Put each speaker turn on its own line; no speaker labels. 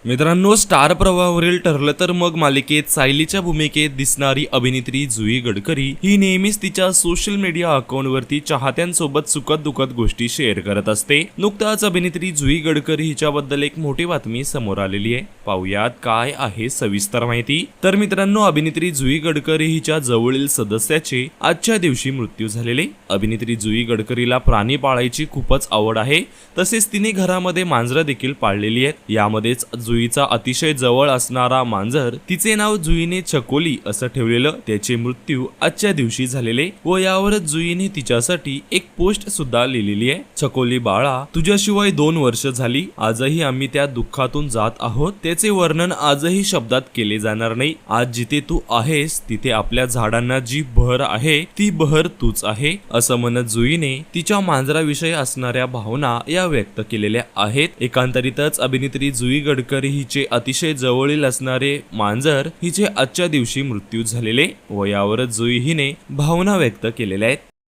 मित्रांनो, स्टार प्रवाहावरील ठरलं तर मग मालिकेत सायलीच्या भूमिकेत दिसणारी अभिनेत्री जुई गडकरी ही नेहमीच तिच्या सोशल मीडिया अकाउंटवरती चाहत्यांसोबत सुखद दुःखद गोष्टी शेअर करत असते। नुकताच अभिनेत्री जुई गडकरी हिच्याबद्दल एक मोठी बातमी समोर आलेली आहे। पाहुयात काय आहे सविस्तर माहिती। तर मित्रांनो, अभिनेत्री जुई गडकरी हिच्या जवळील सदस्याचे आजच्या दिवशी मृत्यू झालेले। अभिनेत्री जुई गडकरीला प्राणी पाळायची खूपच आवड आहे, तसेच तिने घरामध्ये मांजरं देखील पाळलेली आहेत। यामध्येच जुईचा अतिशय जवळ असणारा मांजर, तिचे नाव जुईने चकोली असं ठेवलेलं, त्याचे मृत्यू आजच्या दिवशी झालेले व यावरच जुईने तिच्यासाठी एक पोस्ट सुद्धा लिहिलेली आहे। चकोली बाळा, तुझ्याशिवाय 2 वर्ष झाली, आजही आम्ही त्या दुःखातून जात आहोत, त्याचे वर्णन आजही शब्दात केले जाणार नाही। आज जिथे तू आहेस तिथे आपल्या झाडांना जी बहर आहे ती बहर तूच आहे, असं म्हणत जुईने तिच्या मांजराविषयी असणाऱ्या भावना या व्यक्त केलेल्या आहेत। एकांतरितच अभिनेत्री जुई गडकरी हिचे अतिशय जवळील असणारे मांजर हिचे आजच्या दिवशी मृत्यू झालेले व यावरच जुई हिने भावना व्यक्त केलेल्या आहेत।